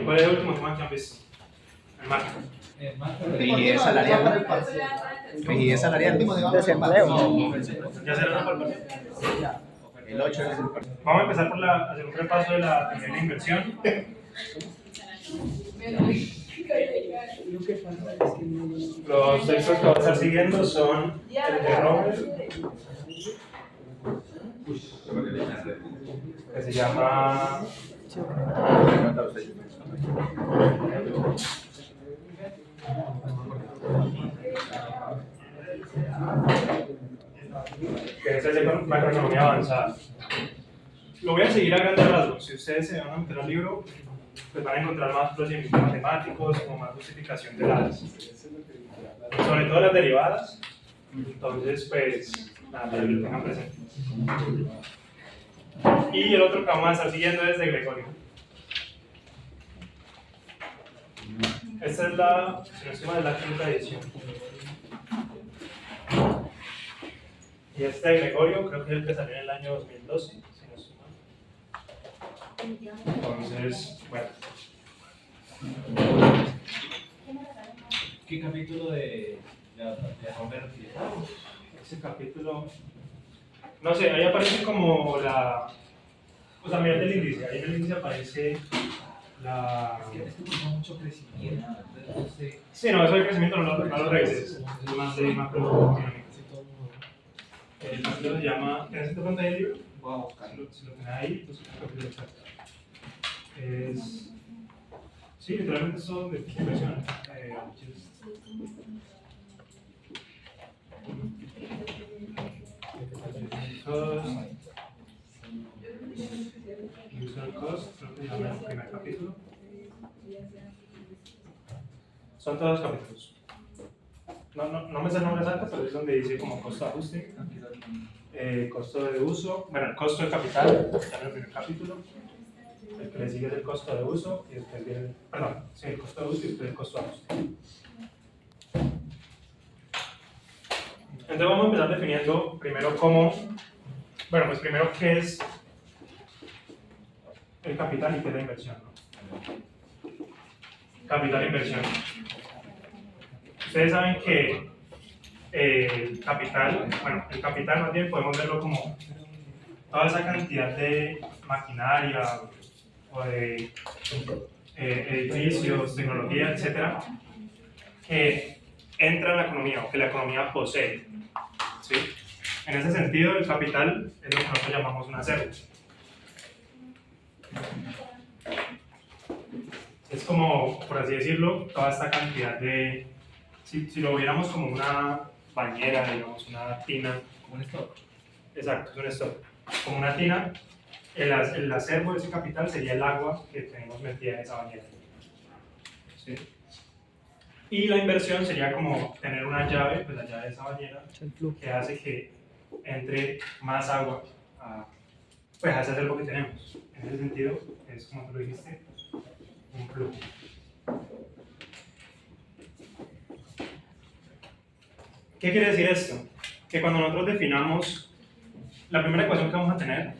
¿Cuál es el último tema que han visto? El marco. Rigidez salarial. Rigidez salarial. Desempleo. ¿Ya se lo han palpado? El 8 es el Vamos a empezar por hacer un repaso de la primera inversión. Los textos que vamos a estar siguiendo son el de Romer, que se llama que es el de macroeconomía avanzada. Lo voy a seguir a grandes rasgos. Si ustedes se van a meter al libro, pues van a encontrar más procedimientos matemáticos o más justificación de las, sobre todo las derivadas. Entonces, pues, nada, para que lo tengan presente. Y el otro que vamos a estar siguiendo es de Gregorio. Esta es la, si no estoy mal, es la quinta edición. Y este de Gregorio creo que es el que salió en el año 2012, si no estoy mal. Entonces, bueno. ¿Qué capítulo de Homer? Ese capítulo, no sé, ahí aparece como la, o sea, mirad el índice, ahí en el índice aparece la... Es que tuvo mucho crecimiento, entonces Sí, no, eso de crecimiento no lo revises, es más de macroeconomía. El capítulo se llama, ¿tienes este pronto ahí el libro? voy a buscarlo. Si lo tenés ahí, pues es el capítulo exacto. Es... Sí, literalmente son de inversión. User cost, creo que se llama el primer capítulo. Son todos capítulos. No me sé el nombre exacto, pero es donde dice como costo de ajuste, costo de uso, bueno, el costo de capital, está en el primer capítulo. El que le sigue es el costo de uso y después viene, perdón, sí, el costo de uso y después el costo de ajuste. Entonces vamos a empezar definiendo primero cómo, bueno, pues primero qué es el capital y qué es la inversión, ¿no? Capital e inversión. Ustedes saben que el capital más bien podemos verlo como toda esa cantidad de maquinaria o de edificios, tecnología, etcétera, que entra en la economía o que la economía posee. ¿Sí? En ese sentido, el capital es lo que nosotros llamamos un activo. Es como, por así decirlo, toda esta cantidad de, si lo viéramos como una bañera, digamos, una tina. Como un stock. Exacto, es un stock. Como una tina, el acervo de ese capital sería el agua que tenemos metida en esa bañera. ¿Sí? Y la inversión sería como tener una llave, pues la llave de esa bañera, que hace que entre más agua pues a ese acervo que tenemos. En ese sentido, es como tú lo dijiste, un flujo. ¿Qué quiere decir esto? Que cuando nosotros definamos la primera ecuación que vamos a tener,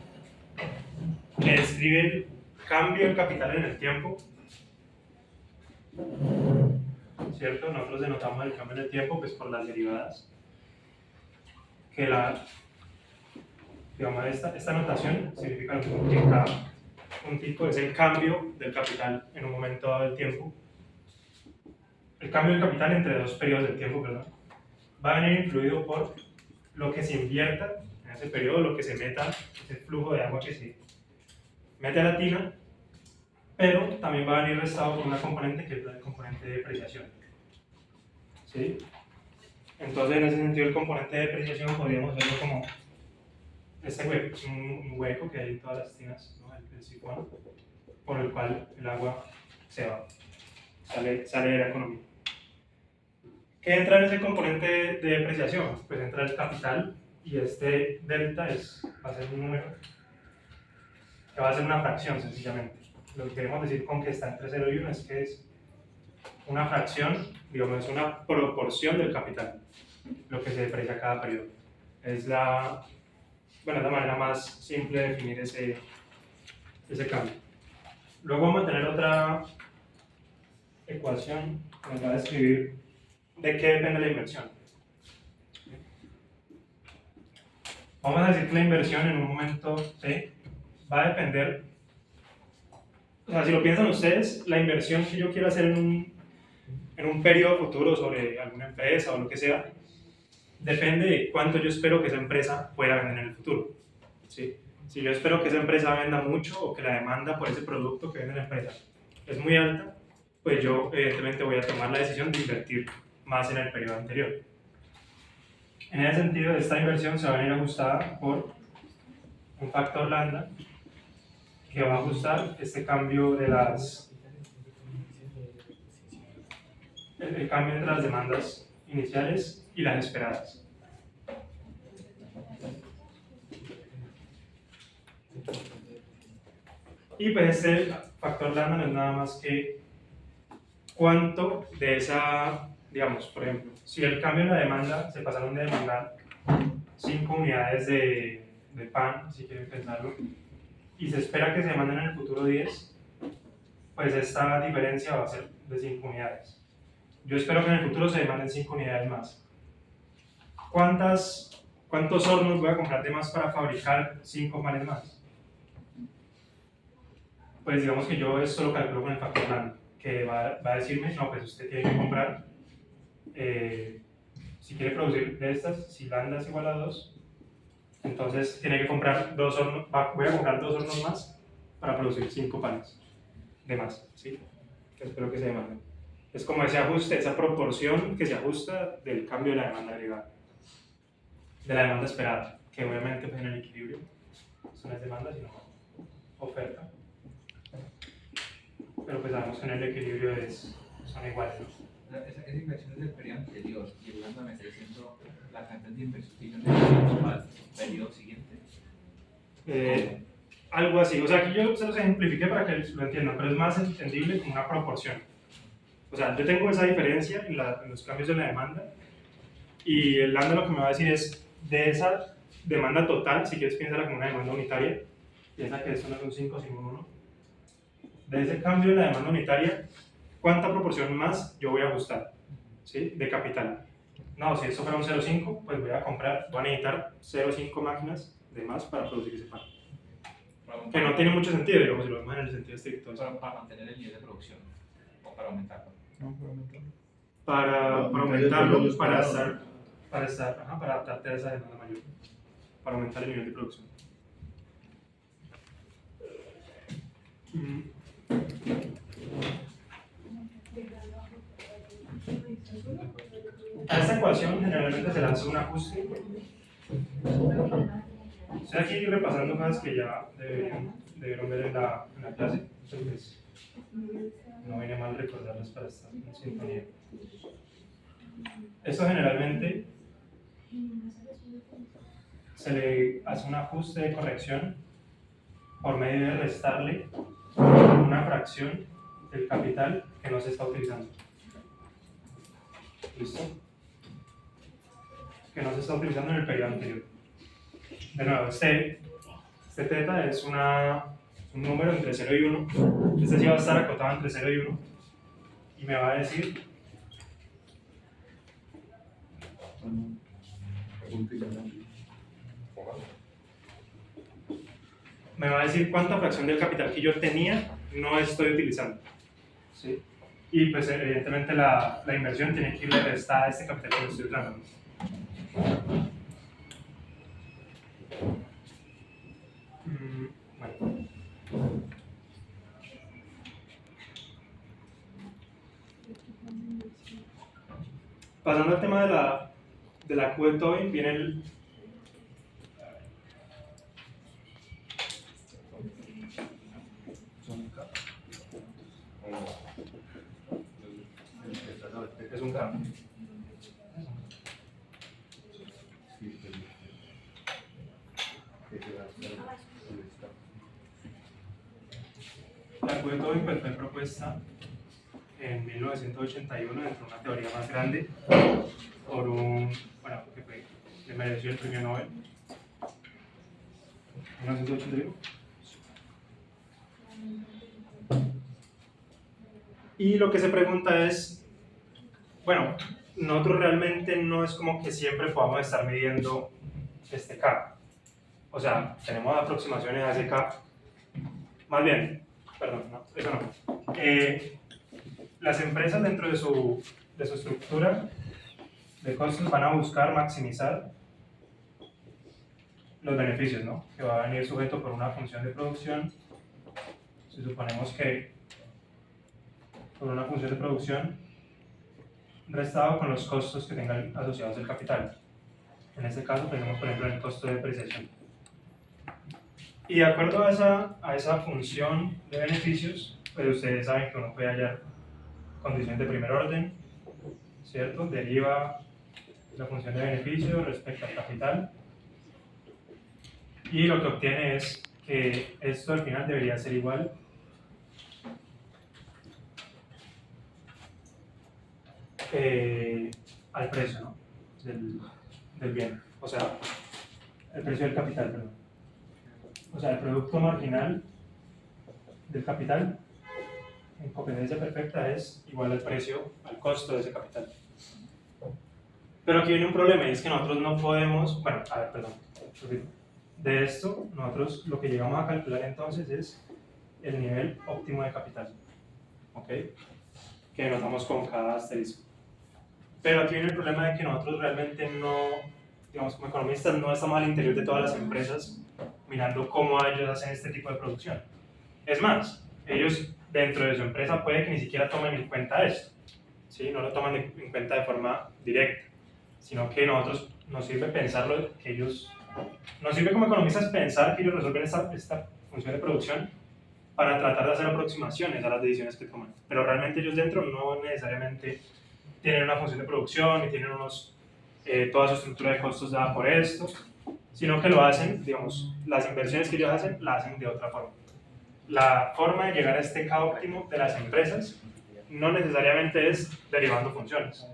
que describe el cambio del capital en el tiempo, ¿cierto? Nosotros denotamos el cambio en el tiempo pues por las derivadas. Que digamos, esta notación significa que cada puntito es el cambio del capital en un momento dado del tiempo. El cambio del capital entre dos periodos del tiempo, perdón, va a venir influido por lo que se invierta en ese periodo, lo que se meta, ese flujo de agua que se mete a la tina, pero también va a venir restado por una componente que es la componente de depreciación. ¿Sí? Entonces, en ese sentido, el componente de depreciación podríamos verlo como este hueco, un hueco que hay en todas las tinas, ¿no? El sifón, por el cual el agua se va, sale de la economía. ¿Qué entra en ese componente de depreciación? Pues entra el capital y este delta va a ser un número que va a ser una fracción sencillamente. Lo que queremos decir con que está entre 0 y 1 es que es una fracción, digamos, es una proporción del capital, lo que se deprecia cada periodo. Es la manera más simple de definir ese cambio. Luego vamos a tener otra ecuación que nos va a describir de qué depende la inversión. Vamos a decir que la inversión en un momento T va a depender, o sea, si lo piensan ustedes, la inversión que yo quiero hacer en un periodo futuro sobre alguna empresa o lo que sea, depende de cuánto yo espero que esa empresa pueda vender en el futuro. ¿Sí? Si yo espero que esa empresa venda mucho o que la demanda por ese producto que vende la empresa es muy alta, pues yo evidentemente voy a tomar la decisión de invertir más en el periodo anterior. En ese sentido, esta inversión se va a venir ajustada por un factor lambda que va a ajustar este cambio de el cambio entre las demandas iniciales y las esperadas. Y pues este factor lambda no es nada más que cuánto de esa, digamos, por ejemplo, si el cambio en la demanda se pasaron de demandar 5 unidades de pan, si quieren pensarlo, y se espera que se demanden en el futuro 10, pues esta diferencia va a ser de 5 unidades. Yo espero que en el futuro se demanden 5 unidades más. ¿Cuántos hornos voy a comprar de más para fabricar 5 panes más? Pues digamos que yo esto lo calculo con el factor lambda, que va a decirme, no, pues usted tiene que comprar, si quiere producir de estas, si lambda es igual a 2, entonces tiene que comprar 2 hornos, voy a comprar 2 hornos más para producir 5 panes de más, ¿sí? Que espero que se demanden. Es como ese ajuste, esa proporción que se ajusta del cambio de la demanda agregada, de la demanda esperada, que obviamente pues en el equilibrio eso no es demanda sino oferta, pero pues sabemos que en el equilibrio son iguales, ¿no? Esa inversión es del periodo anterior y el lambda me está diciendo la cantidad de inversión que yo necesito para el periodo siguiente. Algo así, o sea, aquí yo se los ejemplifiqué para que lo entiendan, pero es más entendible como una proporción. O sea, yo tengo esa diferencia en los cambios de la demanda y el lambda lo que me va a decir es de esa demanda total, si quieres piénsala como una demanda unitaria, piensa que esto no es un 5 sino un 1, de ese cambio de la demanda unitaria, ¿cuánta proporción más yo voy a ajustar? ¿Sí? De capital. No, si esto fuera un 0,5, pues voy a necesitar 0,5 máquinas de más para producir ese pan. Que no tiene mucho sentido, digamos, si lo vemos en el sentido estricto. Para mantener el nivel de producción o para aumentarlo. No, para aumentarlo. Para aumentarlo, para adaptarte a esa demanda mayor, para aumentar el nivel de producción. A esta ecuación generalmente se lanza un ajuste. Estoy aquí repasando cosas que ya debieron ver en la clase, entonces no viene mal recordarlas para estar en sintonía. Esto generalmente se le hace un ajuste de corrección por medio de restarle una fracción del capital que no se está utilizando. ¿Listo? Que no se está utilizando en el periodo anterior. De nuevo, este teta es un número entre 0 y 1. Este sí va a estar acotado entre 0 y 1. Y me va a decir cuánta fracción del capital que yo tenía no estoy utilizando. ¿Sí? Y pues evidentemente la inversión tiene que irle restada a este capital que no estoy usando. Bueno. Pasando al tema de la Q de Tobin, viene el es un cambio. La Q de Tobin pues, fue propuesta en 1981 dentro de una teoría más grande por que le mereció el premio Nobel. 1981. Y lo que se pregunta es, bueno, nosotros realmente no es como que siempre podamos estar midiendo este K. O sea, tenemos aproximaciones a ese K. Más bien, perdón, no, eso no. Las empresas dentro de su estructura de costos van a buscar maximizar los beneficios, ¿no? Que va a venir sujeto por una función de producción. Si suponemos que por una función de producción restado con los costos que tengan asociados el capital. En este caso tenemos, por ejemplo, el costo de depreciación. Y de acuerdo a esa función de beneficios, pues ustedes saben que uno puede hallar condiciones de primer orden, ¿cierto? Deriva la función de beneficio respecto al capital. Y lo que obtiene es que esto al final debería ser igual al precio, ¿no? del bien. O sea, el precio del capital, perdón. O sea, el producto marginal del capital en competencia perfecta es igual al precio, al costo de ese capital. Pero aquí viene un problema y es que nosotros no podemos, bueno, a ver, perdón, de esto nosotros lo que llegamos a calcular entonces es el nivel óptimo de capital, ¿ok? Que notamos con cada asterisco. Pero aquí viene el problema de que nosotros realmente no, digamos, como economistas no estamos al interior de todas las empresas mirando cómo ellos hacen este tipo de producción. Es más, ellos dentro de su empresa puede que ni siquiera tomen en cuenta esto, ¿sí? No lo toman en cuenta de forma directa, sino que nosotros nos sirve pensarlo, que ellos, nos sirve como economistas pensar que ellos resuelven esta función de producción para tratar de hacer aproximaciones a las decisiones que toman. Pero realmente ellos dentro no necesariamente tienen una función de producción y tienen toda su estructura de costos dada por esto, sino que lo hacen, digamos, las inversiones que ellos hacen, la hacen de otra forma. La forma de llegar a este K óptimo de las empresas no necesariamente es derivando funciones.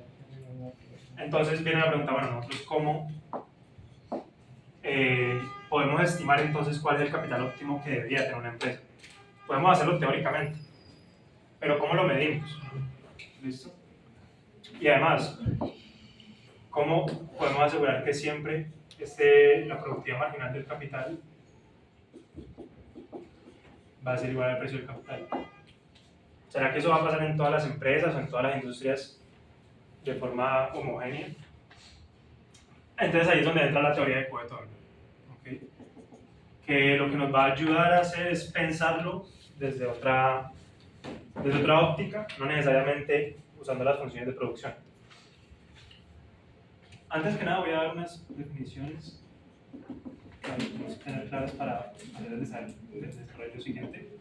Entonces viene la pregunta, bueno, nosotros cómo podemos estimar entonces cuál es el capital óptimo que debería tener una empresa. Podemos hacerlo teóricamente, pero ¿cómo lo medimos? ¿Listo? Y además, ¿cómo podemos asegurar que siempre la productividad marginal del capital va a ser igual al precio del capital? ¿Será que eso va a pasar en todas las empresas o en todas las industrias de forma homogénea? Entonces ahí es donde entra la teoría de Coué-Tolles, ¿okay? Que lo que nos va a ayudar a hacer es pensarlo desde otra óptica, no necesariamente usando las funciones de producción. Antes que nada voy a dar unas definiciones que tenemos que tener claras para hacer el desarrollo siguiente.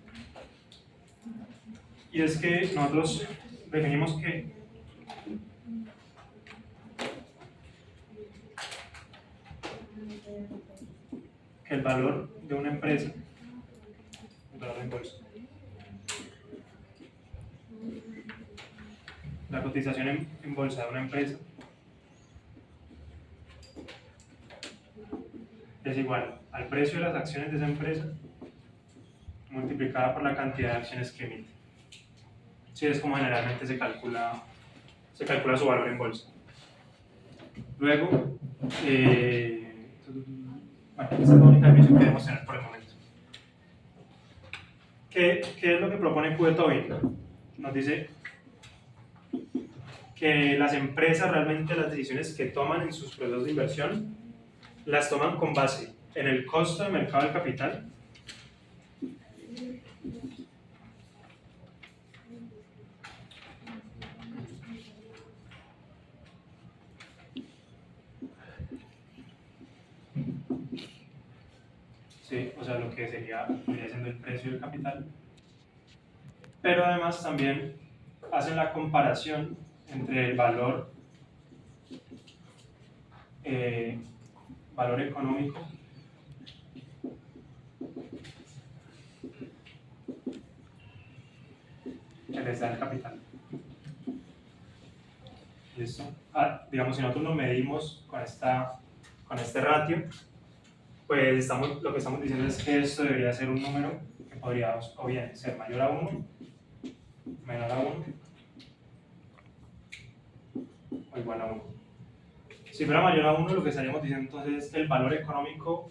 Y es que nosotros definimos que el valor de una empresa, el valor en bolsa, la cotización en bolsa de una empresa es igual al precio de las acciones de esa empresa multiplicada por la cantidad de acciones que emite. Sí, es como generalmente se calcula su valor en bolsa. Luego, bueno, esta es la única definición que debemos tener por el momento. ¿Qué es lo que propone Coué-Tolles? Nos dice que las empresas realmente las decisiones que toman en sus procesos de inversión las toman con base en el costo de mercado del capital ¿sí? O sea, lo que vendría siendo el precio del capital, pero además también hacen la comparación entre el valor económico que les da el capital. ¿Listo? Digamos, si nosotros lo medimos con este ratio, pues lo que estamos diciendo es que esto debería ser un número que podría o bien ser mayor a 1, menor a 1 Si fuera mayor a 1, lo que estaríamos diciendo entonces es que el valor económico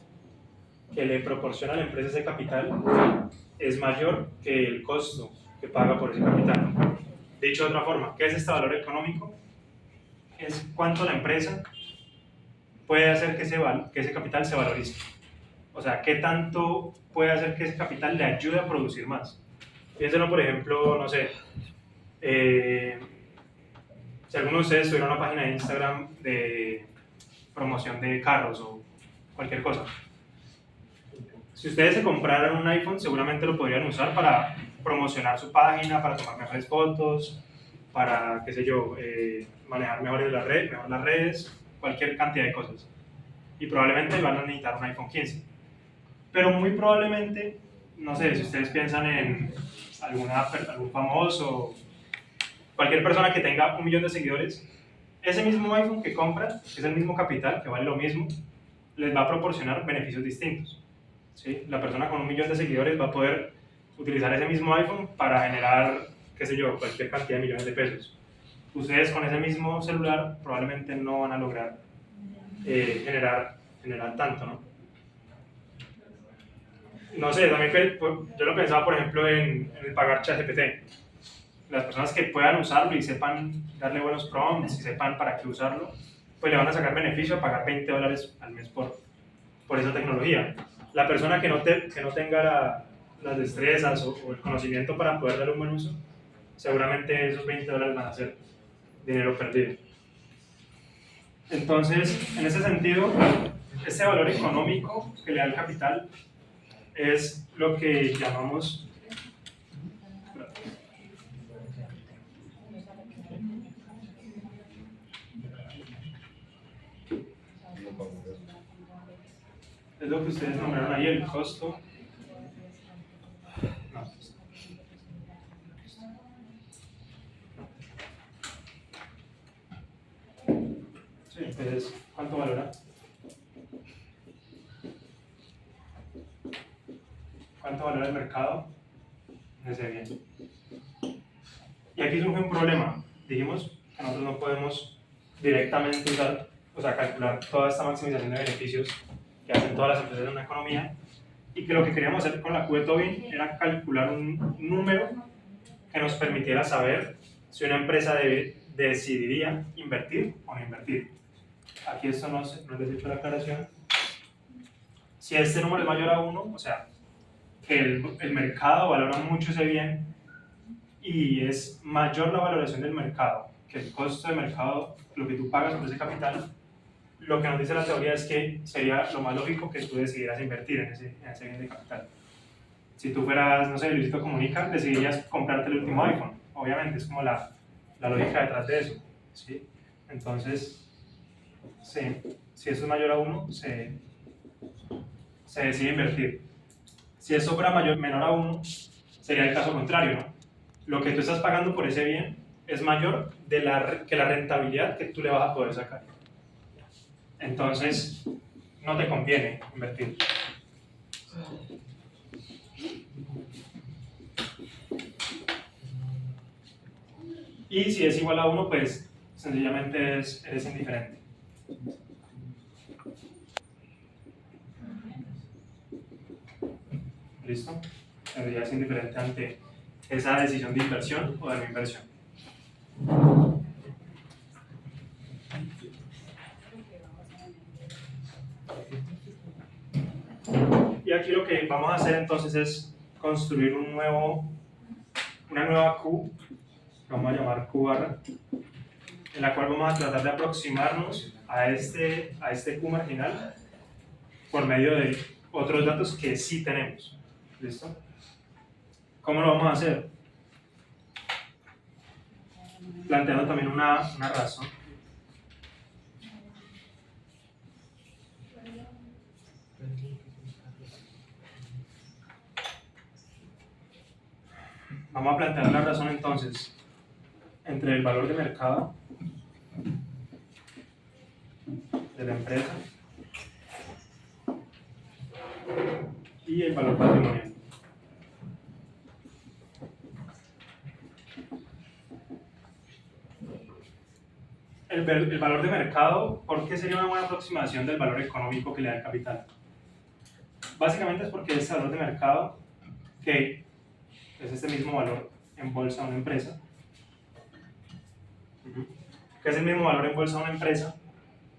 que le proporciona a la empresa ese capital es mayor que el costo que paga por ese capital. Dicho de otra forma, ¿qué es este valor económico? Es cuánto la empresa puede hacer que ese capital se valorice. O sea, qué tanto puede hacer que ese capital le ayude a producir más. Piénsenlo, por ejemplo, no sé, si alguno de ustedes tuviera una página de Instagram de promoción de carros o cualquier cosa, si ustedes se compraran un iPhone, seguramente lo podrían usar para promocionar su página, para tomar mejores fotos, para, qué sé yo, manejar mejor las redes, cualquier cantidad de cosas. Y probablemente van a necesitar un iPhone 15. Pero muy probablemente, no sé, si ustedes piensan en algún famoso, cualquier persona que tenga 1 millón de seguidores, ese mismo iPhone que compra, que es el mismo capital, que vale lo mismo, les va a proporcionar beneficios distintos. ¿Sí? La persona con 1 millón de seguidores va a poder utilizar ese mismo iPhone para generar, qué sé yo, cualquier cantidad de millones de pesos. Ustedes con ese mismo celular probablemente no van a lograr generar tanto, ¿no? No sé, también yo lo pensaba, por ejemplo, en el pagar ChatGPT. Las personas que puedan usarlo y sepan darle buenos prompts y sepan para qué usarlo, pues le van a sacar beneficio a pagar $20 al mes por esa tecnología. La persona que no tenga las destrezas o el conocimiento para poder darle un buen uso, seguramente esos $20 van a ser dinero perdido. Entonces, en ese sentido, ese valor económico que le da el capital es lo que llamamos es lo que ustedes nombraron ahí, el costo. No. Sí, entonces, ¿cuánto valora? ¿Cuánto valora el mercado de ese bien? Y aquí surge un problema. Dijimos que nosotros no podemos directamente usar, o sea, calcular toda esta maximización de beneficios que hacen todas las empresas en una economía, y que lo que queríamos hacer con la Q de Tobin era calcular un número que nos permitiera saber si una empresa decidiría invertir o no invertir. Aquí esto no les he hecho la aclaración. Si este número es mayor a 1, o sea, que el mercado valora mucho ese bien y es mayor la valoración del mercado que el costo de mercado, lo que tú pagas por ese capital, lo que nos dice la teoría es que sería lo más lógico que tú decidieras invertir en ese bien de capital. Si tú fueras, no sé, Luisito Comunica, decidirías comprarte el último iPhone. Obviamente, es como la lógica detrás de eso. ¿Sí? Entonces, si eso es mayor a 1, se decide invertir. Si eso fuera menor a 1, sería el caso contrario, ¿no? Lo que tú estás pagando por ese bien es mayor que la rentabilidad que tú le vas a poder sacar. Entonces, no te conviene invertir. Y si es igual a 1, pues sencillamente eres indiferente. ¿Listo? Serías indiferente ante esa decisión de inversión o de no inversión. Y aquí lo que vamos a hacer entonces es construir una nueva Q, que vamos a llamar Q barra, en la cual vamos a tratar de aproximarnos a este Q marginal por medio de otros datos que sí tenemos. ¿Listo? ¿Cómo lo vamos a hacer? Planteando también una razón. Vamos a plantear una razón entonces entre el valor de mercado de la empresa y el valor patrimonial. el valor de mercado, ¿por qué sería una buena aproximación del valor económico que le da el capital? Básicamente es porque ese valor de mercado, que es este mismo valor en bolsa a una empresa, que es el mismo valor en bolsa a una empresa,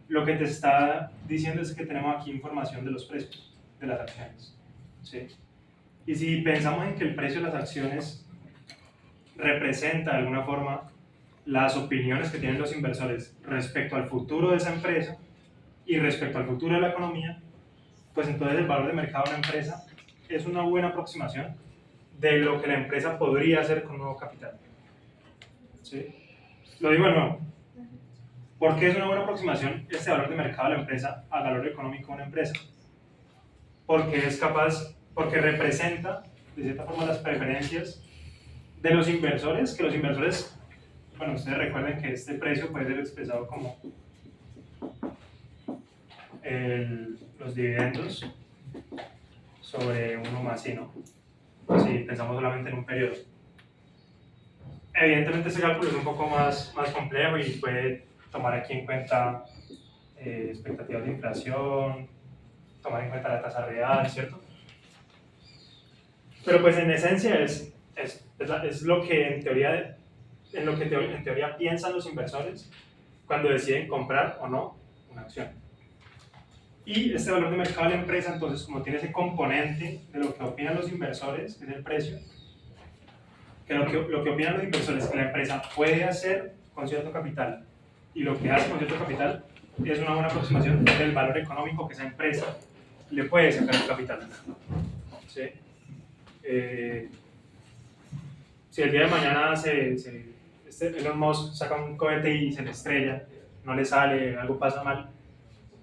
lo que te está diciendo es que tenemos aquí información de los precios de las acciones. ¿Sí? Y si pensamos en que el precio de las acciones representa de alguna forma las opiniones que tienen los inversores respecto al futuro de esa empresa y respecto al futuro de la economía, pues entonces el valor de mercado de una empresa es una buena aproximación de lo que la empresa podría hacer con nuevo capital. ¿Sí? Lo digo de nuevo. ¿Por qué es una buena aproximación este valor de mercado de la empresa al valor económico de una empresa? Porque es capaz, porque representa de cierta forma las preferencias de los inversores, que los inversores, bueno, ustedes recuerden que este precio puede ser expresado como los dividendos sobre 1 más I, ¿no? Si pensamos solamente en un periodo. Evidentemente este cálculo es un poco más complejo y puede tomar aquí en cuenta expectativas de inflación, tomar en cuenta la tasa real, ¿cierto? Pero pues en esencia es lo que en teoría, en teoría piensan los inversores cuando deciden comprar o no una acción. Y este valor de mercado de la empresa, entonces, como tiene ese componente de lo que opinan los inversores, que es el precio, que lo que opinan los inversores que la empresa puede hacer con cierto capital y lo que hace con cierto capital es una buena aproximación del valor económico que esa empresa le puede sacar al capital. ¿Sí? Si el día de mañana Elon Musk saca un cohete y se le estrella, no le sale, algo pasa mal,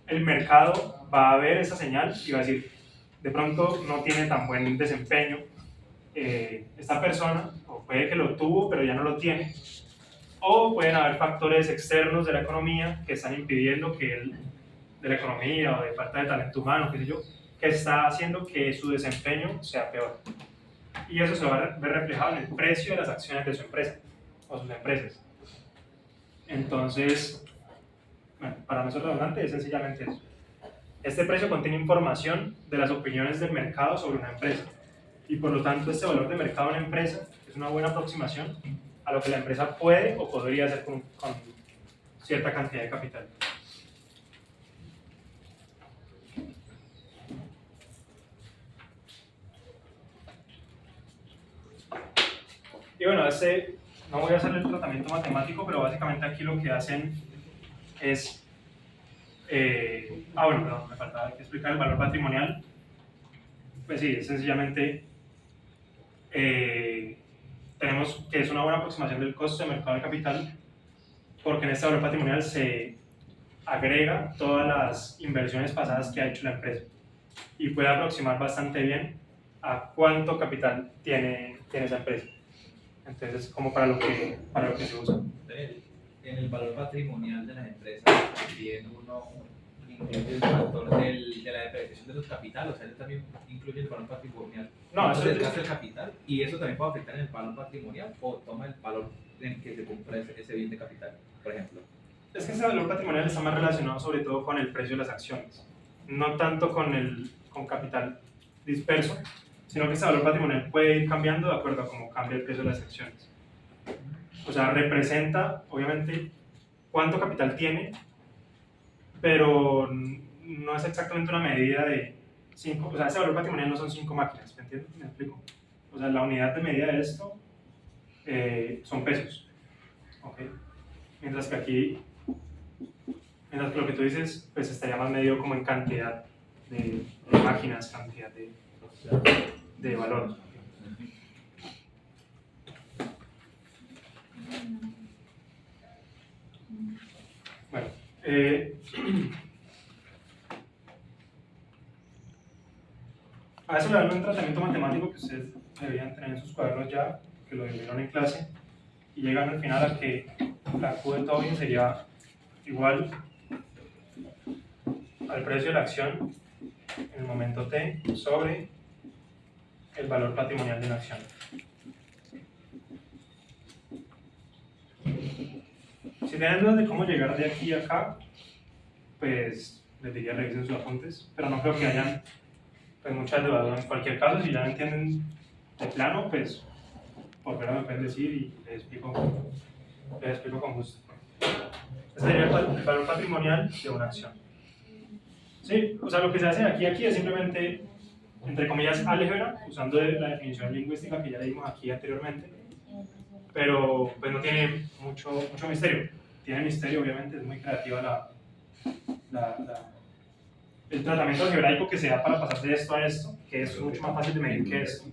el mercado va a ver esa señal y va a decir, de pronto no tiene tan buen desempeño esta persona, o puede que lo tuvo pero ya no lo tiene, o pueden haber factores externos de la economía que están impidiendo de la economía o de falta de talento humano, qué sé yo, que está haciendo que su desempeño sea peor. Y eso se va a ver reflejado en el precio de las acciones de su empresa o sus empresas. Entonces, bueno, para nosotros redundante es sencillamente eso. Este precio contiene información de las opiniones del mercado sobre una empresa y por lo tanto este valor de mercado de una empresa es una buena aproximación a lo que la empresa puede o podría hacer con cierta cantidad de capital. Y bueno, no voy a hacer el tratamiento matemático, pero básicamente aquí lo que hacen es... bueno, perdón, me faltaba explicar el valor patrimonial. Pues sí, es sencillamente tenemos que es una buena aproximación del costo de mercado de capital, porque en este valor patrimonial se agrega todas las inversiones pasadas que ha hecho la empresa y puede aproximar bastante bien a cuánto capital tiene esa empresa. Entonces, como para lo que se usa. En el valor patrimonial de las empresas también uno incluye el factor de la depreciación de los capitales, o sea, él también incluye el valor patrimonial. No, eso es el capital, y eso también puede afectar en el valor patrimonial o toma el valor en que se compra ese bien de capital, por ejemplo. Es que ese valor patrimonial está más relacionado sobre todo con el precio de las acciones, no tanto con capital disperso, sino que ese valor patrimonial puede ir cambiando de acuerdo a cómo cambia el precio de las acciones. O sea, representa, obviamente, cuánto capital tiene, pero no es exactamente una medida de 5, o sea, ese valor patrimonial no son 5 máquinas, ¿me entiendes? ¿Me explico? O sea, la unidad de medida de esto son pesos, ¿ok? Mientras que lo que tú dices, pues estaría más medido como en cantidad de máquinas, cantidad de valor. Bueno, a eso le dan un tratamiento matemático que ustedes deberían tener en sus cuadernos ya, que lo vieron en clase, y llegan al final a que la Q de Tobin sería igual al precio de la acción en el momento T sobre el valor patrimonial de la acción. ¿Sí Si tienen dudas de cómo llegar de aquí a acá, pues les diría revisen sus apuntes, pero no creo que hayan pues, muchas dudas. En cualquier caso, si ya no entienden de plano, pues por fuera me pueden decir y les explico con gusto. Este sería el valor patrimonial de una acción. Sí, o sea, lo que se hace aquí es simplemente, entre comillas, álgebra, usando la definición lingüística que ya leímos aquí anteriormente, pero pues no tiene mucho misterio. Tiene misterio, obviamente, es muy creativa el tratamiento algebraico que se da para pasar de esto a esto, que es mucho más fácil de medir que esto.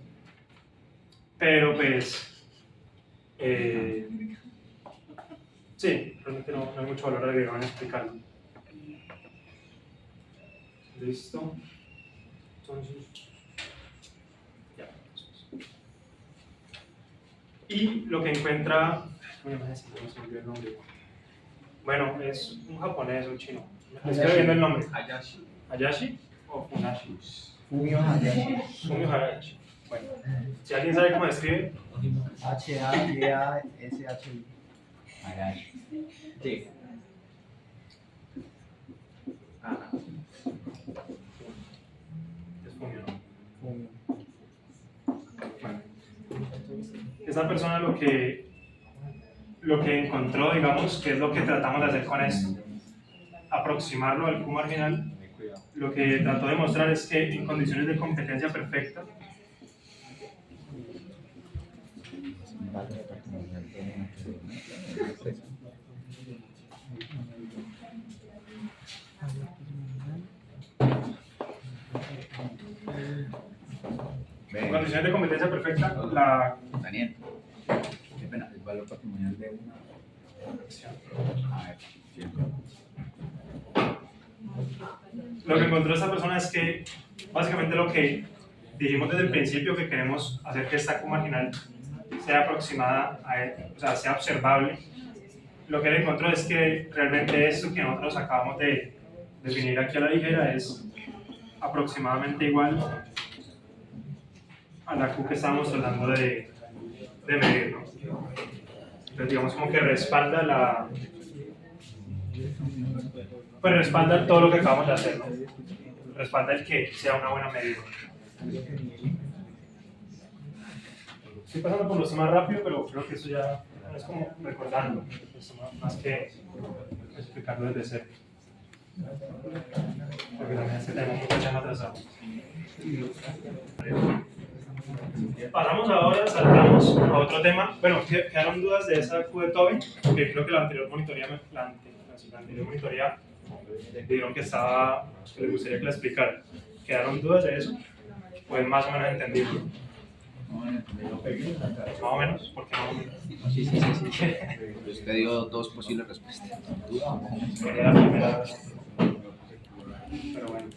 Pero pues, sí, realmente no hay mucho valor agregado en explicarlo. Listo. Entonces, ya. Y lo que encuentra, ¿cómo se me el nombre? Bueno, es un japonés, un chino. Estoy viendo el nombre. Hayashi. ¿Hayashi o Funashi? Fumio Hayashi. Fumio Hayashi. Bueno, si alguien sabe cómo escribe, H-A-Y-A-S-H-I. Hayashi. Sí. Ajá. es Fumio, ¿no? Fumio. Bueno, esta persona lo que encontró, digamos, que es lo que tratamos de hacer con esto, aproximarlo al Q marginal. Lo que trató de mostrar es que en condiciones de competencia perfecta, en condiciones de competencia perfecta, la Daniel, qué pena, el valor patrimonial de una acción. A ver, lo que encontró esta persona es que básicamente lo que dijimos desde el principio, que queremos hacer que esta Q marginal sea aproximada a él, o sea, sea observable. Lo que él encontró es que realmente esto que nosotros acabamos de definir aquí a la ligera es aproximadamente igual a la Q que estábamos tratando de medir, ¿no? Entonces digamos como que respalda pues respalda todo lo que acabamos de hacer, ¿no? Respalda el que sea una buena medida. Estoy pasando por los temas rápido, pero creo que eso ya es como recordando, más que explicarlo desde cero. Porque también es que tenemos mucho tema atrasado. Pasamos ahora, saltamos a otro tema. Bueno, quedaron dudas de esa Q de Tobin, que creo que la anterior monitoría dijeron que les gustaría que la explicara. ¿Quedaron dudas de eso? Pues más o menos entendido. Más o menos, ¿por qué más o menos? sí. Usted dio dos posibles respuestas. Sería la primera. Pero bueno.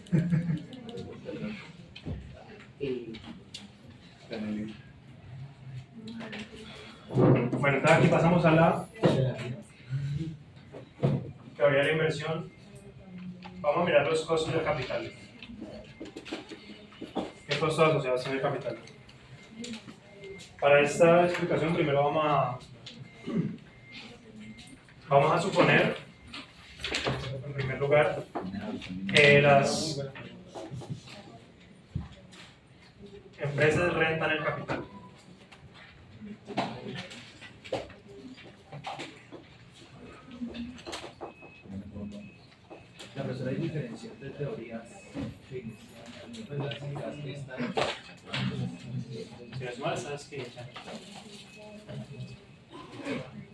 Bueno, entonces aquí pasamos a la teoría de la inversión. Vamos a mirar los costos del capital. ¿Qué costos asociados tiene el capital? Para esta explicación primero vamos a suponer, en primer lugar, que las empresas rentan el capital. La profesora hay diferencia entre teorías Si no es mal, sabes que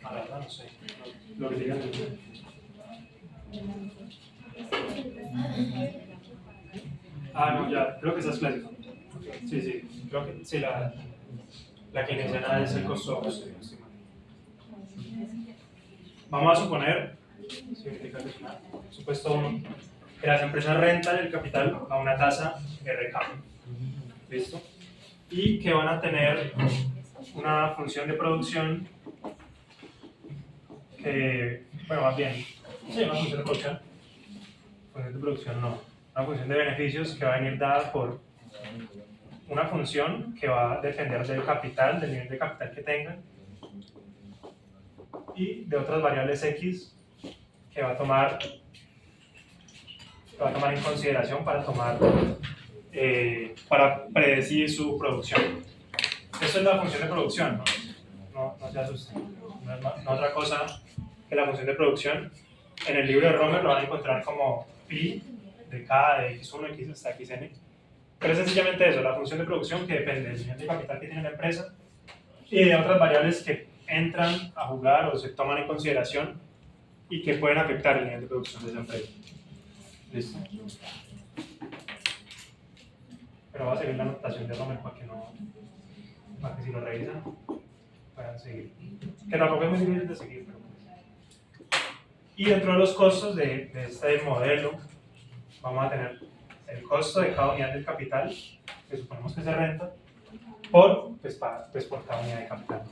la verdad no sé. Lo que digan. No, ya, creo que esa es clásica. Sí, creo que sí, la keynesiana es el costo de ajuste. Vamos a suponer, supuesto 1, que las empresas rentan el capital a una tasa RK. ¿Listo? Y que van a tener una función de producción que, bueno, más bien, sí, una función de producción. Función de producción no, una función de beneficios que va a venir dada por una función que va a depender del capital, del nivel de capital que tengan, y de otras variables x que va a tomar en consideración para predecir su producción. Eso es la función de producción, no se asusten. No es otra cosa que la función de producción. En el libro de Romer lo van a encontrar como pi de k de x1, x hasta xn. Pero es sencillamente eso, la función de producción que depende del nivel de capital que tiene la empresa y de otras variables que entran a jugar o se toman en consideración y que pueden afectar el nivel de producción de esa empresa. ¿Listo? Pero voy a seguir la anotación de Romer para que si lo revisan puedan seguir. Que tampoco es muy difícil de seguir. Pero... Y dentro de los costos de este modelo vamos a tener el costo de cada unidad del capital, que suponemos que se renta, por cada unidad de capital.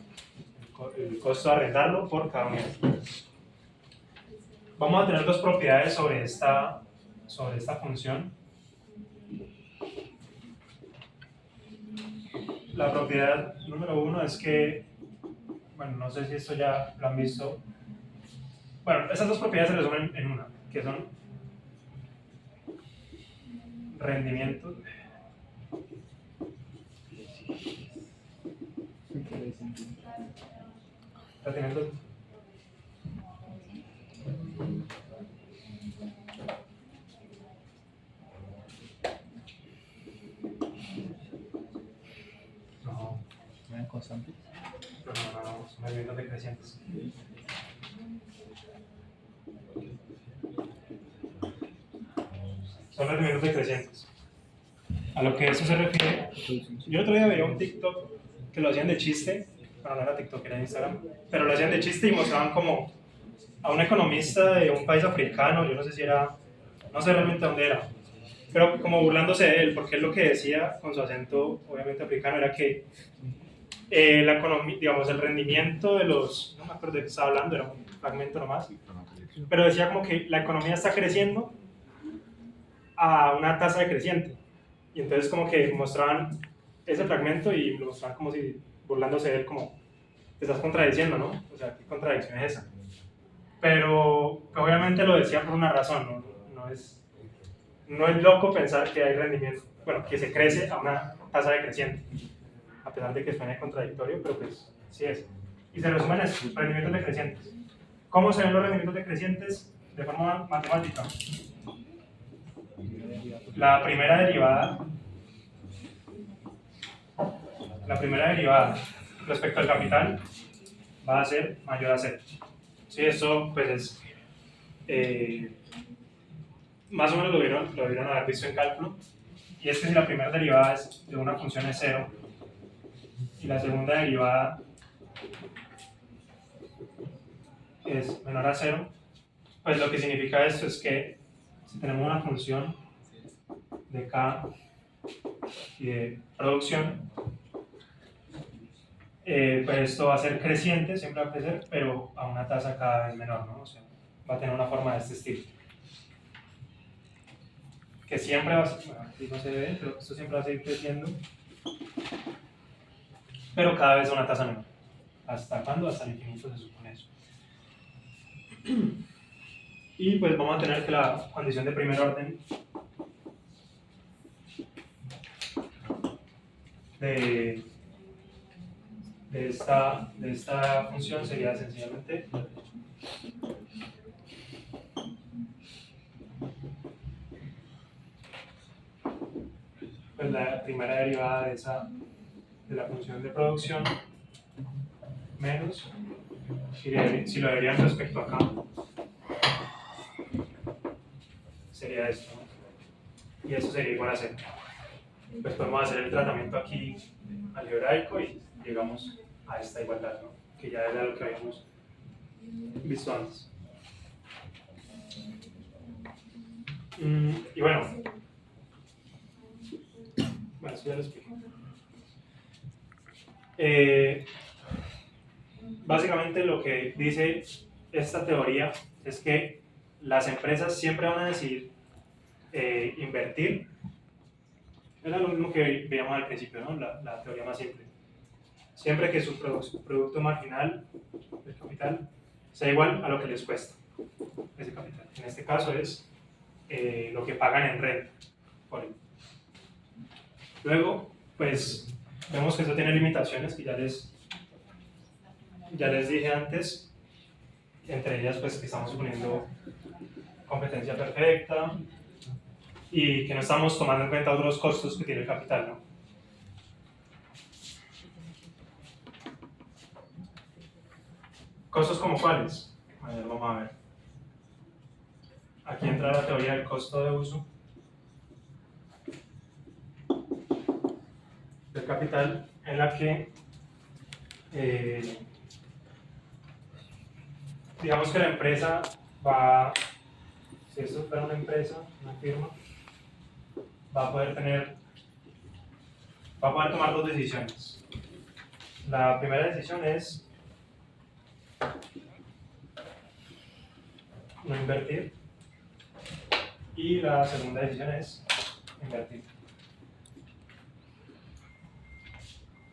El costo de arrendarlo por cada unidad. Vamos a tener dos propiedades sobre esta función. La propiedad número uno es que, bueno, no sé si esto ya lo han visto. Bueno, esas dos propiedades se resumen en una, que son rendimiento. Rendimiento. No. ¿No eran constantes? No, son rendimientos decrecientes. Son rendimientos decrecientes. A lo que eso se refiere, yo otro día veía un TikTok que lo hacían de chiste, bueno, no era TikTok, era Instagram, pero lo hacían de chiste y mostraban como a un economista de un país africano, yo no sé si era, no sé realmente dónde era, pero como burlándose de él, porque él lo que decía con su acento obviamente africano era que la economía, digamos, el rendimiento de los, no me acuerdo de qué estaba hablando, era un fragmento nomás, pero decía como que la economía está creciendo a una tasa decreciente. Y entonces como que mostraban ese fragmento y lo mostraban como si burlándose de él, como te estás contradiciendo, ¿no? O sea, ¿qué contradicción es esa? Pero obviamente lo decía por una razón, no es loco pensar que hay rendimiento, bueno, que se crece a una tasa decreciente, a pesar de que suene contradictorio, pero pues sí es. Y se resumen en eso, rendimientos decrecientes. ¿Cómo se ven los rendimientos decrecientes? De forma matemática. La primera derivada respecto al capital va a ser mayor a cero. Sí, eso pues es más o menos lo vieron haber visto en cálculo, y es que si la primera derivada de una función es cero y la segunda derivada es menor a cero, pues lo que significa esto es que si tenemos una función de K y de producción, pues esto va a ser creciente, siempre va a crecer, pero a una tasa cada vez menor, ¿no? O sea, va a tener una forma de este estilo. Que siempre va a ser, bueno, aquí no se ve, pero esto siempre va a seguir creciendo, pero cada vez a una tasa menor. ¿Hasta cuándo? Hasta el infinito se supone eso. Y pues vamos a tener que la condición de primer orden de esta función sería sencillamente pues la primera derivada de la función de producción menos, si lo deberían respecto a acá, sería esto, ¿no? Y eso sería igual a 0. Pues podemos hacer el tratamiento aquí algebraico y llegamos a esta igualdad, ¿no? Que ya era lo que habíamos visto antes. Y bueno, eso ya lo explico. Básicamente lo que dice esta teoría es que las empresas siempre van a decidir invertir. Era lo mismo que veíamos al principio, ¿no? La teoría más simple. Siempre que su producto marginal del capital sea igual a lo que les cuesta ese capital. En este caso es lo que pagan en renta por él. Luego, pues vemos que esto tiene limitaciones que ya les dije antes, entre ellas pues que estamos suponiendo competencia perfecta y que no estamos tomando en cuenta otros costos que tiene el capital, ¿no? ¿Costos como cuáles? A ver, vamos a ver. Aquí entra la teoría del costo de uso del capital, en la que digamos que la empresa va, si esto fuera una empresa, una firma, va a poder tomar dos decisiones. La primera decisión es no invertir y la segunda decisión es invertir.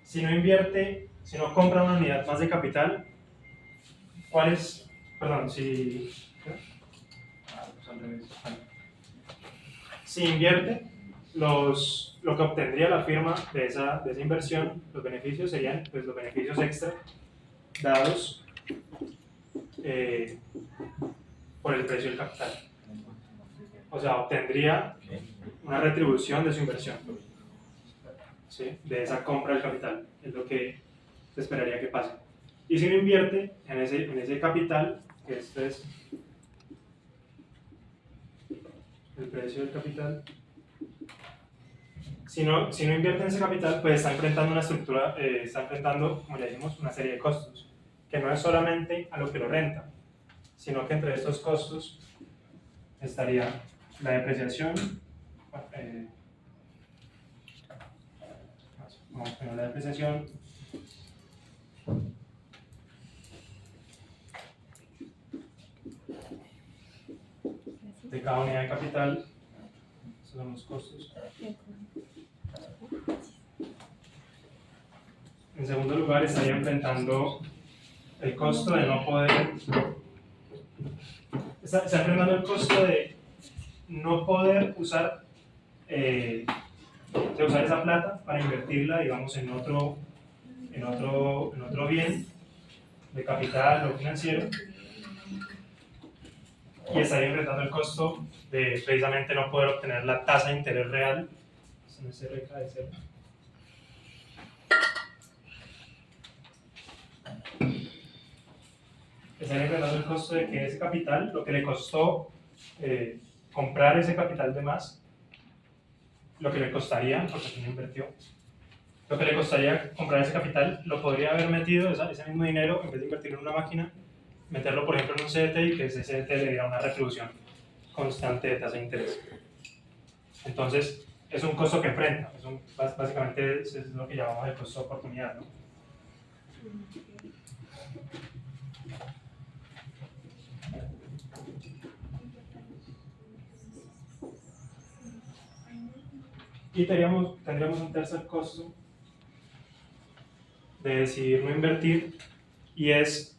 Si no invierte, si no compra una unidad más de capital, ¿cuál es? Perdón, si invierte, lo que obtendría la firma de esa inversión, los beneficios serían pues, los beneficios extra dados por el precio del capital. O sea, obtendría una retribución de su inversión, ¿sí? De esa compra del capital, es lo que se esperaría que pase. Y si no invierte en ese capital, que esto es el precio del capital, si no invierte en ese capital, pues está enfrentando una estructura, está enfrentando, como ya dijimos, una serie de costos, que no es solamente a lo que lo renta, sino que entre estos costos estaría la depreciación, la depreciación de cada unidad de capital, esos son los costos. En segundo lugar, estaría enfrentando el costo de no poder, está enfrentando el costo de no poder usar esa plata para invertirla, digamos, en otro bien de capital o financiero, y estaría enfrentando el costo de precisamente no poder obtener la tasa de interés real, eso no es cerca de cero. Estaría enfrentando el costo de que ese capital, lo que le costó comprar ese capital de más, lo que le costaría, porque aquí no invirtió, lo que le costaría comprar ese capital, lo podría haber metido, ese mismo dinero, en vez de invertirlo en una máquina, meterlo por ejemplo en un CDT y que ese CDT le diera una retribución constante de tasa de interés. Entonces, es un costo que enfrenta, básicamente es lo que llamamos el costo de oportunidad, ¿no? Y tendríamos un tercer costo de decidir no invertir, y es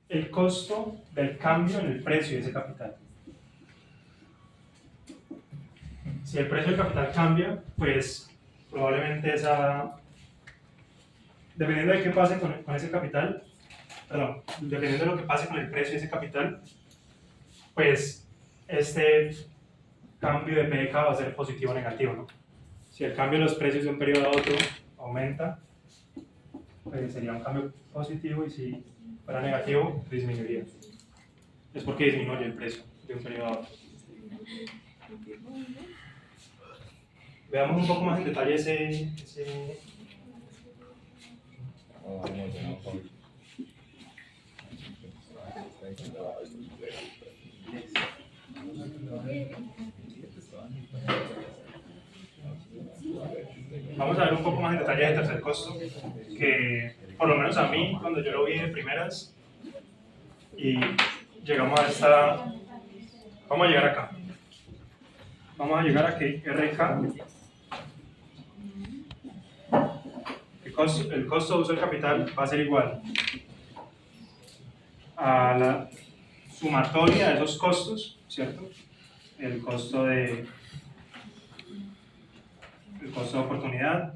el costo del cambio en el precio de ese capital. Si el precio del capital cambia, pues probablemente dependiendo de qué pase con ese capital, dependiendo de lo que pase con el precio de ese capital, pues este cambio de PDK va a ser positivo o negativo, ¿no? Si el cambio de los precios de un periodo a otro aumenta, pues sería un cambio positivo, y si fuera negativo, disminuiría. Es porque disminuye el precio de un periodo a otro. Veamos un poco más en detalle ese Vamos a ver un poco más en detalle el tercer costo, que por lo menos a mí, cuando yo lo vi de primeras y llegamos vamos a llegar acá. Vamos a llegar a que RK, el costo de uso del capital va a ser igual a la sumatoria de esos costos, ¿cierto? El costo de oportunidad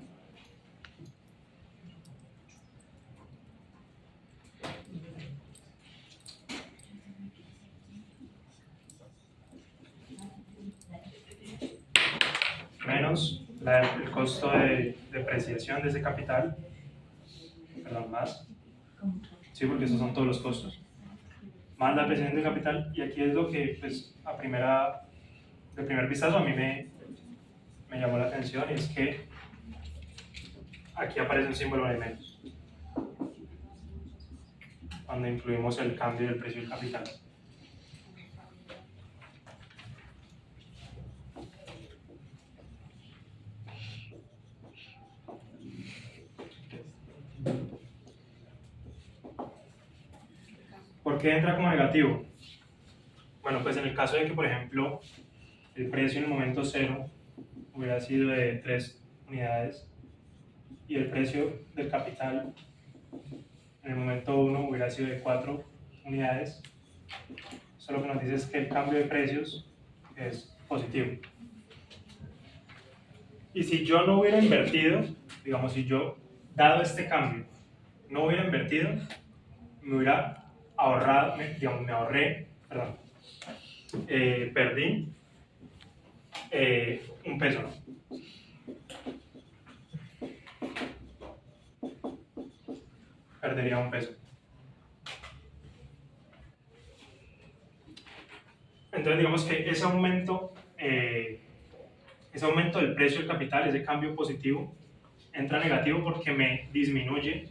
menos el costo de depreciación de ese capital, perdón, más, sí, porque esos son todos los costos, más la depreciación del capital. Y aquí es lo que, pues, de primer vistazo a mí me llamó la atención, y es que aquí aparece un símbolo de menos cuando incluimos el cambio del precio del capital. ¿Por qué entra como negativo? Bueno, pues en el caso de que, por ejemplo, el precio en el momento 0 hubiera sido de 3 unidades y el precio del capital en el momento 1 hubiera sido de 4 unidades, eso lo que nos dice es que el cambio de precios es positivo. Y si yo no hubiera invertido, digamos, si yo, dado este cambio, no hubiera invertido, me hubiera ahorrado, me ahorré, perdón, perdí un peso, ¿no? Perdería un peso. Entonces digamos que ese aumento del precio del capital, ese cambio positivo, entra negativo porque me disminuye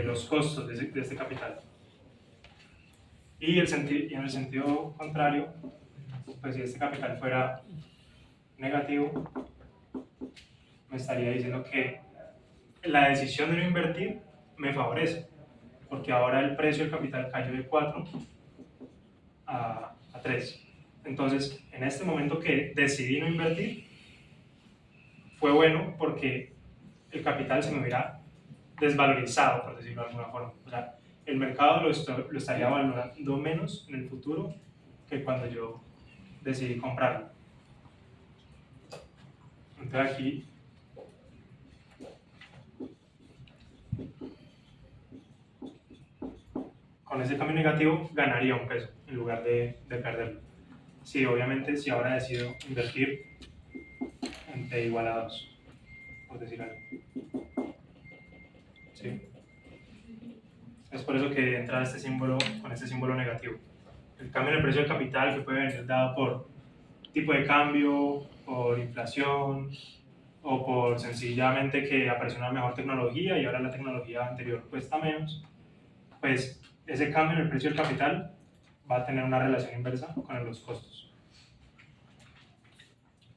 los costos de este capital. Y en el sentido contrario, pues si este capital fuera negativo, me estaría diciendo que la decisión de no invertir me favorece, porque ahora el precio del capital cayó de 4 a 3. Entonces, en este momento que decidí no invertir, fue bueno porque el capital se me hubiera desvalorizado, por decirlo de alguna forma. O sea, el mercado lo estaría valorando menos en el futuro que cuando yo decidí comprarlo. Entonces aquí con ese cambio negativo ganaría un peso en lugar de perderlo. Sí, obviamente, si ahora decido invertir en T igual a 2, por decir algo. ¿Sí? Es por eso que entra este símbolo con este símbolo negativo. El cambio en el precio del capital, que puede venir dado por tipo de cambio, por inflación, o por sencillamente que apareció una mejor tecnología y ahora la tecnología anterior cuesta menos, pues ese cambio en el precio del capital va a tener una relación inversa con los costos.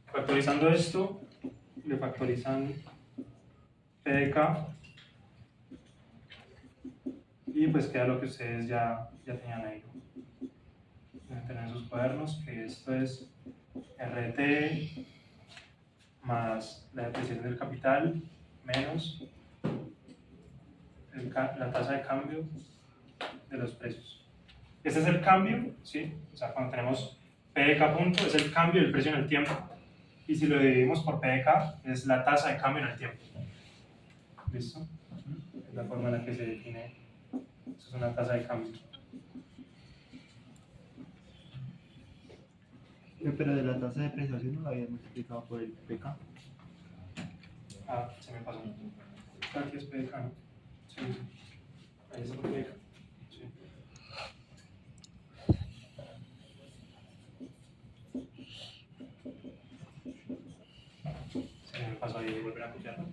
Factorizando esto, le factorizan P de K y pues queda lo que ustedes ya tenían ahí. Deben tener en sus cuadernos que esto es RT más la depreciación del capital menos la tasa de cambio de los precios. Este es el cambio, ¿sí? O sea, cuando tenemos P de K punto es el cambio del precio en el tiempo, y si lo dividimos por P de K es la tasa de cambio en el tiempo. ¿Listo? Es la forma en la que se define. Eso es una tasa de cambio. Pero de la tasa de depreciación no la había multiplicado por el PK. Ah, se me pasó. Aquí es P de K, ¿no? Sí. Ahí es P de K. Sí. Se me pasó ahí, volver a copiarlo.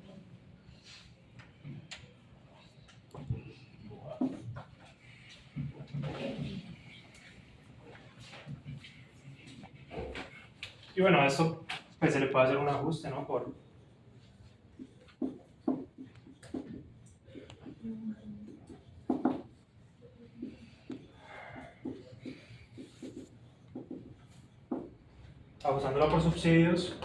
Y bueno, a esto pues se le puede hacer un ajuste, ¿no? Ajusándolo por subsidios.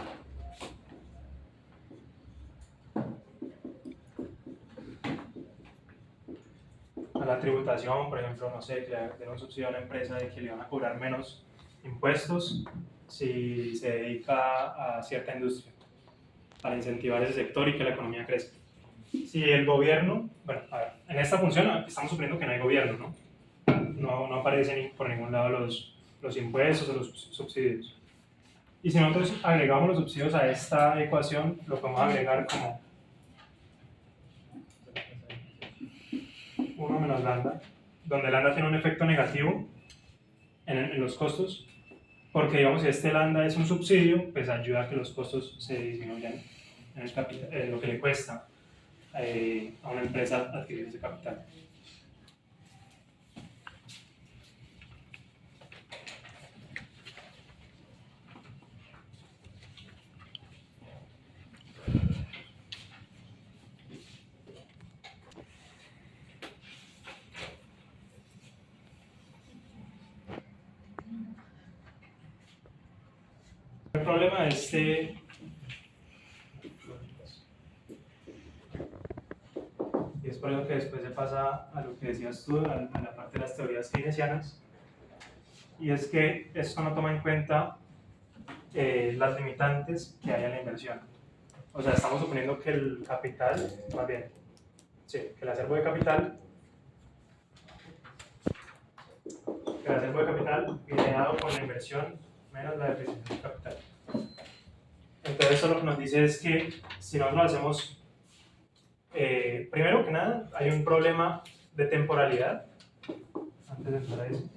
A la tributación regulación, por ejemplo, no sé, que le den un subsidio a una empresa de que le van a cobrar menos impuestos si se dedica a cierta industria, para incentivar ese sector y que la economía crezca. Si el gobierno, bueno, a ver, en esta función estamos suponiendo que no hay gobierno, ¿no? No aparecen por ningún lado los impuestos o los subsidios. Y si nosotros agregamos los subsidios a esta ecuación, lo podemos agregar como 1 menos lambda, donde lambda tiene un efecto negativo en los costos, porque digamos si este lambda es un subsidio, pues ayuda a que los costos se disminuyan en, el capital, en lo que le cuesta a una empresa adquirir ese capital. El problema de este y es por eso que después se pasa a lo que decías tú, a la parte de las teorías keynesianas, y es que esto no toma en cuenta las limitantes que hay en la inversión. O sea, estamos suponiendo que el capital, más bien, sí, que el acervo de capital viene dado con la inversión menos la depreciación de capital. Entonces eso lo que nos dice es que si nosotros hacemos, primero que nada, hay un problema de temporalidad. Antes de entrar a eso,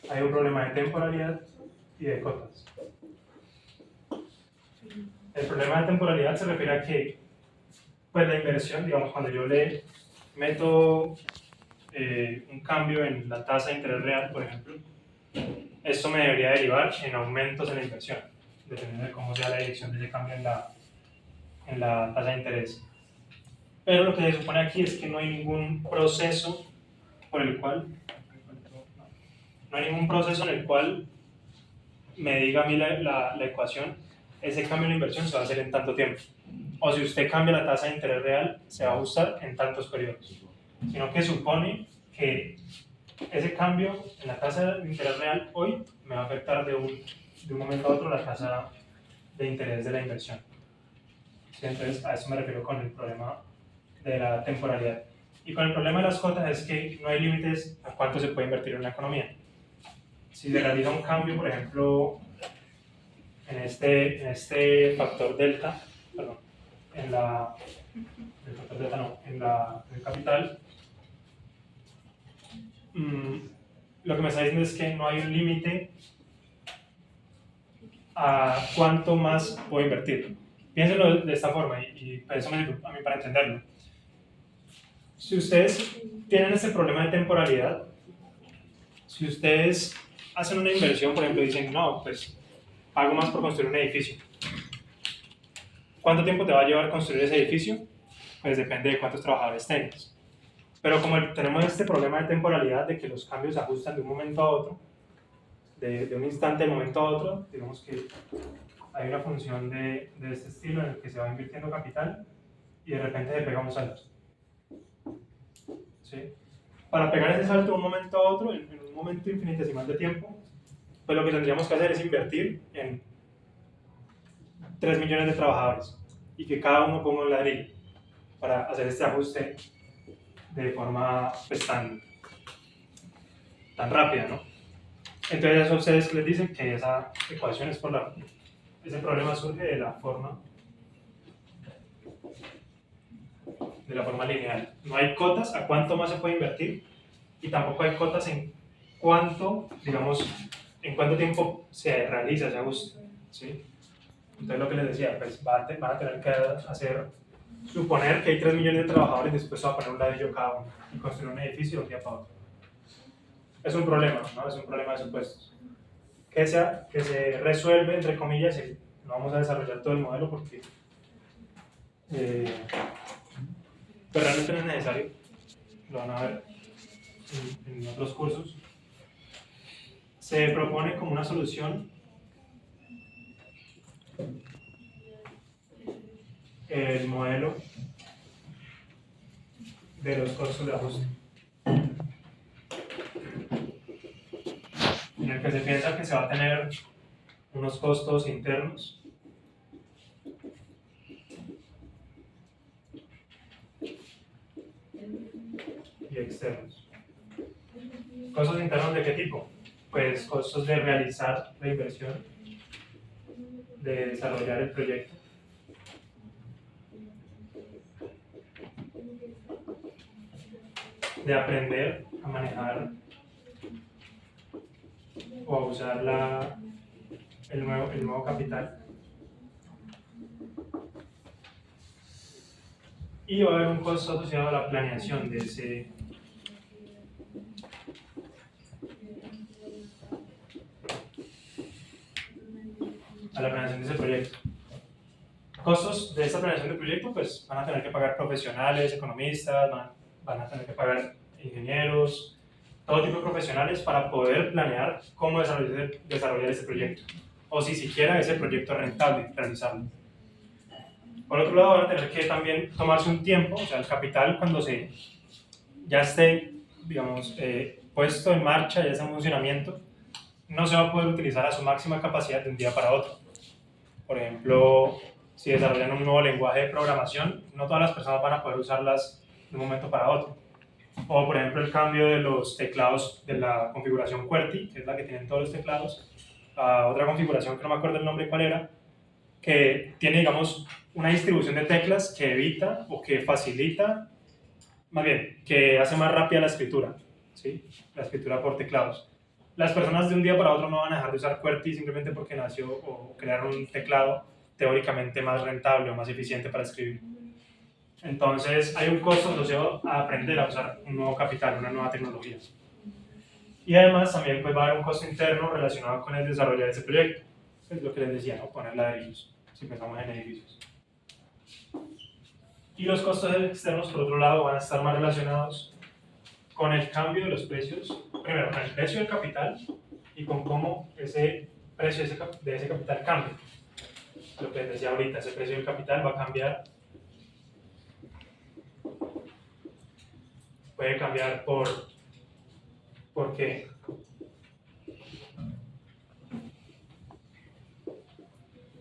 hay un problema de temporalidad y de cotas. El problema de temporalidad se refiere a que pues la inversión, digamos, cuando yo le meto un cambio en la tasa de interés real, por ejemplo, esto me debería derivar en aumentos en la inversión, dependiendo de cómo sea la dirección de ese cambio en la tasa de interés. Pero lo que se supone aquí es que no hay ningún proceso por el cual, no hay ningún proceso en el cual me diga a mí la ecuación, ese cambio en la inversión se va a hacer en tanto tiempo. O si usted cambia la tasa de interés real, se va a ajustar en tantos periodos. Sino que supone que ese cambio en la tasa de interés real hoy me va a afectar de un momento a otro la tasa de interés de la inversión. ¿Sí? Entonces, a eso me refiero con el problema de la temporalidad. Y con el problema de las cotas es que no hay límites a cuánto se puede invertir en la economía. Si se realiza un cambio, por ejemplo, en este factor delta, perdón, en el capital, lo que me está diciendo es que no hay un límite a cuánto más puedo invertir. Piénsenlo de esta forma y eso me sirve a mí para entenderlo. Si ustedes tienen este problema de temporalidad, si ustedes hacen una inversión, por ejemplo, dicen, no, pues pago más por construir un edificio. ¿Cuánto tiempo te va a llevar construir ese edificio? Pues depende de cuántos trabajadores tengas. Pero como tenemos este problema de temporalidad, de que los cambios se ajustan de un momento a otro, de un instante de momento a otro, digamos que hay una función de este estilo en el que se va invirtiendo capital y de repente se pega un salto. ¿Sí? Para pegar ese salto de un momento a otro, en un momento infinitesimal de tiempo, pues lo que tendríamos que hacer es invertir en 3 millones de trabajadores y que cada uno ponga un ladrillo para hacer este ajuste de forma pues, tan rápida, ¿no? Entonces eso a ustedes les dicen que esa ecuación es ese problema surge de la forma lineal. No hay cotas a cuánto más se puede invertir y tampoco hay cotas en cuánto, digamos, en cuánto tiempo se realiza ese ajuste, ¿sí? Entonces lo que les decía, pues van a tener que suponer que hay 3 millones de trabajadores dispuestos a poner un ladrillo cada uno y construir un edificio de un día para otro. Es un problema, ¿no? Es un problema de supuestos. Que se resuelve, entre comillas, y no vamos a desarrollar todo el modelo porque pues realmente no es necesario, lo van a ver en otros cursos. Se propone como una solución el modelo de los costos de ajuste, en el que se piensa que se va a tener unos costos internos y externos. ¿Costos internos de qué tipo? Pues costos de realizar la inversión, de desarrollar el proyecto, de aprender a manejar o a usar el nuevo capital. Y va a haber un costo asociado a la planeación de ese proyecto. Costos de esta planeación del proyecto, pues van a tener que pagar profesionales, economistas, van a tener que pagar ingenieros, todo tipo de profesionales para poder planear cómo desarrollar este proyecto, o si siquiera ese proyecto es rentable realizarlo. Por otro lado, van a tener que también tomarse un tiempo, o sea, el capital cuando ya esté, digamos, puesto en marcha, ya está en funcionamiento, no se va a poder utilizar a su máxima capacidad de un día para otro. Por ejemplo, si desarrollan un nuevo lenguaje de programación, no todas las personas van a poder usarlas de un momento para otro. O, por ejemplo, el cambio de los teclados de la configuración QWERTY, que es la que tienen todos los teclados, a otra configuración que no me acuerdo el nombre cuál era, que tiene, digamos, una distribución de teclas que evita o que facilita, más bien, que hace más rápida la escritura, ¿sí? La escritura por teclados. Las personas de un día para otro no van a dejar de usar QWERTY simplemente porque nació o crearon un teclado teóricamente más rentable o más eficiente para escribir. Entonces, hay un costo asociado a aprender a usar un nuevo capital, una nueva tecnología. Y además, también pues, va a haber un costo interno relacionado con el desarrollo de ese proyecto. Es lo que les decía, ¿no? Poner ladrillos, si pensamos en edificios. Y los costos externos, por otro lado, van a estar más relacionados con el cambio de los precios, primero con el precio del capital y con cómo ese precio de ese capital cambia. Lo que les decía ahorita, ese precio del capital va a cambiar, puede cambiar ¿por qué?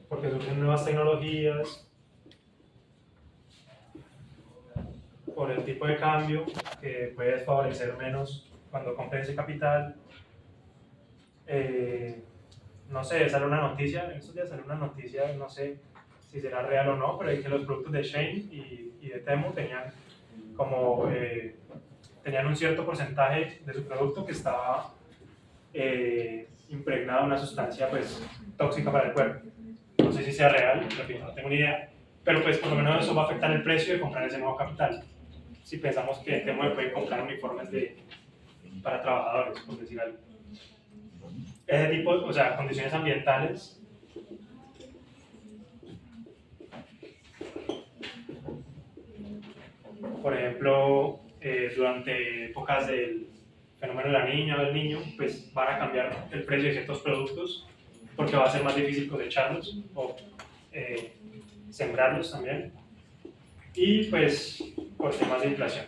Porque surgen nuevas tecnologías, por el tipo de cambio que puede favorecer menos cuando compre ese capital. No sé, sale una noticia, en estos días sale una noticia, no sé si será real o no, pero es que los productos de Shein y de Temu tenían un cierto porcentaje de su producto que estaba impregnado de una sustancia pues tóxica para el cuerpo. No sé si sea real, repito, no tengo ni idea, pero pues por lo menos eso va a afectar el precio de comprar ese nuevo capital. Si pensamos que Temu puede comprar uniformes para trabajadores, por decir algo. Ese tipo, o sea, condiciones ambientales. Por ejemplo, durante épocas del fenómeno de la niña o del niño, pues van a cambiar el precio de ciertos productos porque va a ser más difícil cosecharlos o sembrarlos también. Y pues por temas de inflación.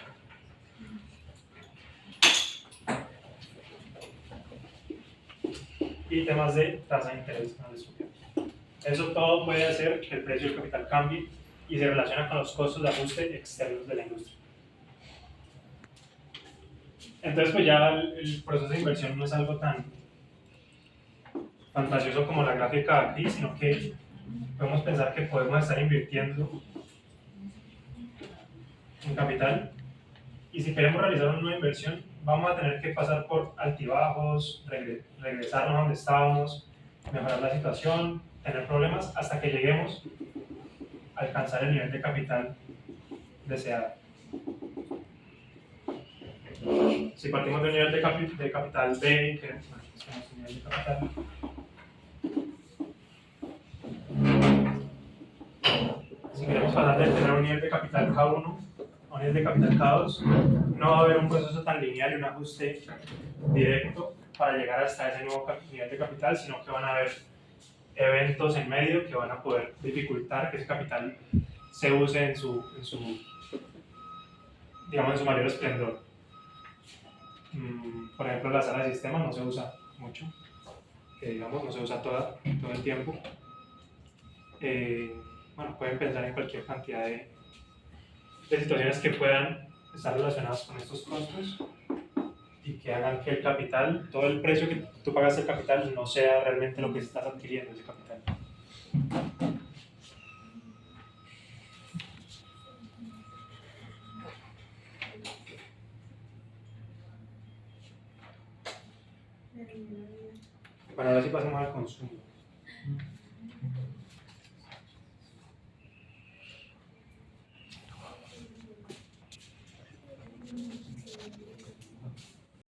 Y temas de tasa de interés. Eso todo puede hacer que el precio del capital cambie y se relaciona con los costos de ajuste externos de la industria. Entonces, pues ya el proceso de inversión no es algo tan fantasioso como la gráfica aquí, sino que podemos pensar que podemos estar invirtiendo en capital y si queremos realizar una nueva inversión vamos a tener que pasar por altibajos, regresarnos a donde estábamos, mejorar la situación, tener problemas hasta que lleguemos a alcanzar el nivel de capital deseado. Si partimos de un nivel de capital B, que es un nivel de capital, si queremos pasar de tener un nivel de capital K1 a un nivel de capital K2, no va a haber un proceso tan lineal y un ajuste directo para llegar hasta ese nuevo nivel de capital, sino que van a haber eventos en medio que van a poder dificultar que ese capital se use en su digamos, en su mayor esplendor. Por ejemplo, la sala de sistema no se usa mucho, que digamos, no se usa todo el tiempo. Bueno, pueden pensar en cualquier cantidad de situaciones que puedan estar relacionadas con estos costos y que hagan que el capital, todo el precio que tú pagas del capital, no sea realmente lo que estás adquiriendo ese capital. Bueno, ahora sí pasamos al consumo.